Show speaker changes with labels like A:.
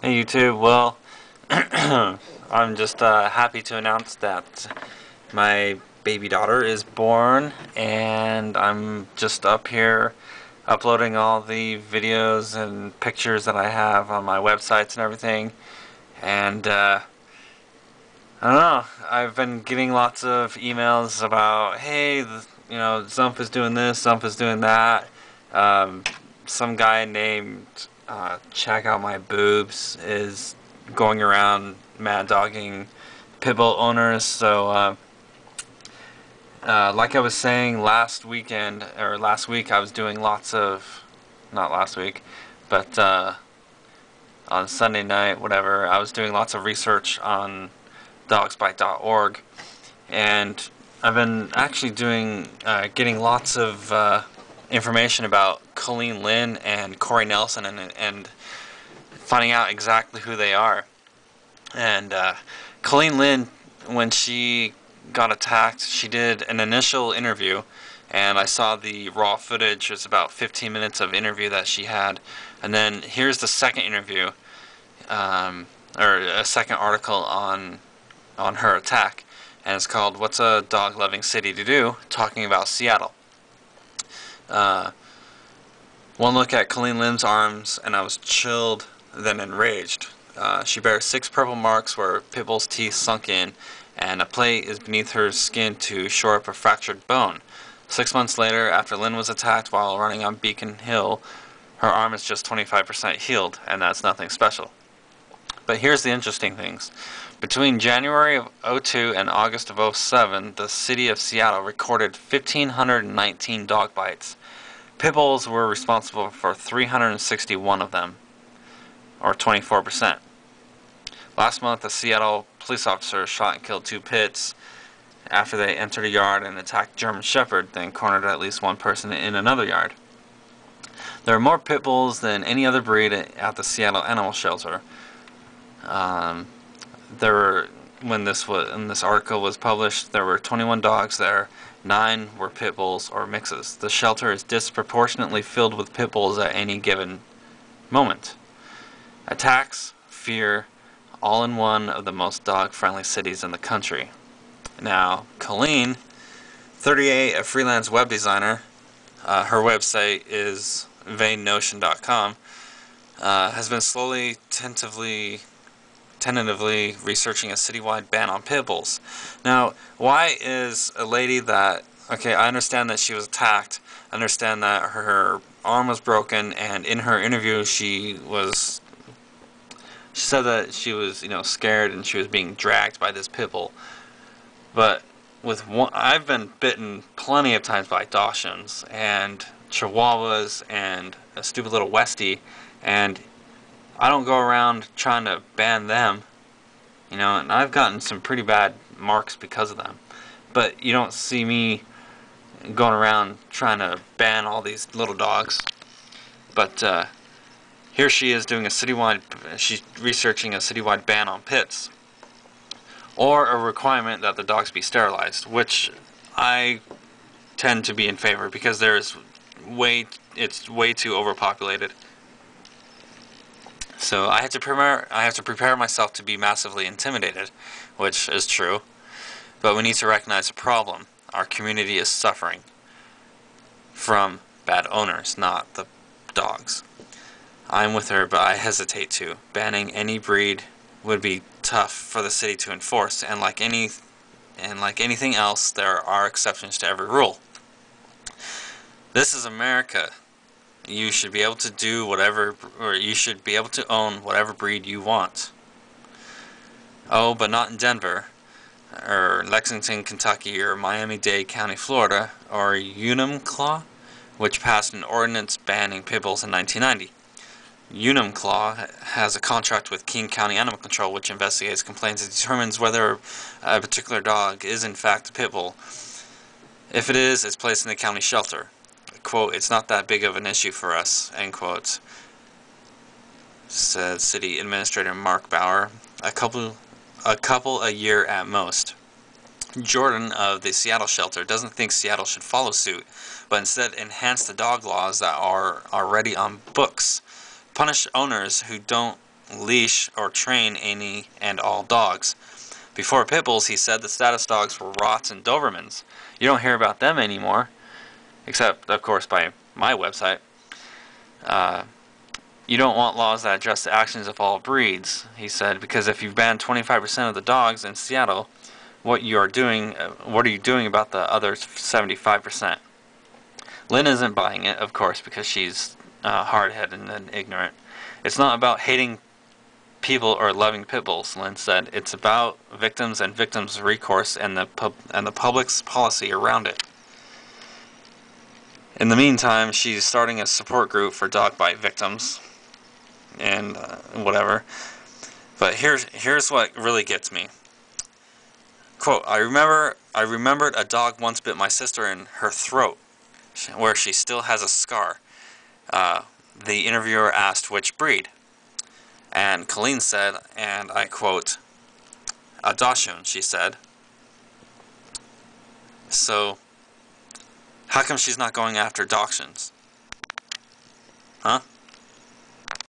A: Hey YouTube, well, I'm just happy to announce that my baby daughter is born, and I'm just up here uploading all the videos and pictures that I have on my websites and everything. And I don't know, I've been getting lots of emails about, hey, Zumph is doing this, Zumph is doing that. Um, some guy named Check Out My Boobs is going around mad dogging pitbull owners. So, like I was saying last week, I was doing lots of, not last week, but on Sunday night, whatever, I was doing lots of research on dogsbite.org, and I've been actually getting lots of information about Lynn and Corey Nelson, and finding out exactly who they are. And Lynn, when she got attacked, she did an initial interview, and I saw the raw footage. It's about 15 minutes of interview that she had, and then here's the second interview, or a second article on her attack, and it's called "What's a Dog-Loving City to Do?" talking about Seattle. One look at Colleen Lynn's arms, and I was chilled, then enraged. She bears 6 purple marks where Pitbull's teeth sunk in, and a plate is beneath her skin to shore up a fractured bone. 6 months later, after Lynn was attacked while running on Beacon Hill, her arm is just 25% healed, and that's nothing special. But here's the interesting things. Between January of 2002 and August of 2007, the city of Seattle recorded 1,519 dog bites. Pitbulls were responsible for 361 of them, or 24%. Last month, a Seattle police officer shot and killed 2 pits after they entered a yard and attacked German Shepherd, then cornered at least 1 person in another yard. There are more pit bulls than any other breed at the Seattle Animal Shelter. When this article was published, there were 21 dogs there. 9 were pit bulls or mixes. The shelter is disproportionately filled with pit bulls at any given moment. Attacks, fear, all in one of the most dog-friendly cities in the country. Now, Colleen, 38, a freelance web designer, her website is vainnotion.com, has been slowly, tentatively researching a citywide ban on pit bulls. Now, why is a lady that, okay, I understand that she was attacked, I understand that her arm was broken, and in her interview she said that she was, scared and she was being dragged by this pit bull. But I've been bitten plenty of times by Daschunds and Chihuahuas and a stupid little Westie, and I don't go around trying to ban them, and I've gotten some pretty bad marks because of them. But you don't see me going around trying to ban all these little dogs. But here she is doing she's researching a citywide ban on pits, or a requirement that the dogs be sterilized, which I tend to be in favor, because it's way too overpopulated. So I have to prepare myself to be massively intimidated, which is true. But we need to recognize the problem. Our community is suffering from bad owners, not the dogs. I'm with her, but I hesitate to. Banning any breed would be tough for the city to enforce, and like anything else, there are exceptions to every rule. This is America. You should be able to do whatever, or you should be able to own whatever breed you want. Oh, but not in Denver, or Lexington, Kentucky, or Miami-Dade County, Florida, or Enumclaw, which passed an ordinance banning pit bulls in 1990. Enumclaw has a contract with King County Animal Control, which investigates complaints and determines whether a particular dog is in fact a pit bull. If it is, it's placed in the county shelter. Quote, "It's not that big of an issue for us," end quote, said City Administrator Mark Bauer. A couple a year at most. Jordan of the Seattle shelter doesn't think Seattle should follow suit, but instead enhance the dog laws that are already on books. Punish owners who don't leash or train any and all dogs. Before pit bulls, he said the status dogs were Rots and Dobermans. You don't hear about them anymore, except, of course, by my website. You don't want laws that address the actions of all breeds, he said, because if you ban 25% of the dogs in Seattle, what are you doing about the other 75%? Lynn isn't buying it, of course, because she's hard-headed and ignorant. It's not about hating people or loving pit bulls, Lynn said. It's about victims and victims' recourse and the public's policy around it. In the meantime, she's starting a support group for dog bite victims and whatever. But here's what really gets me. Quote, I remembered a dog once bit my sister in her throat, where she still has a scar. The interviewer asked which breed. And Colleen said, and I quote, a Dachshund, she said. So, how come she's not going after Dachshunds? Huh?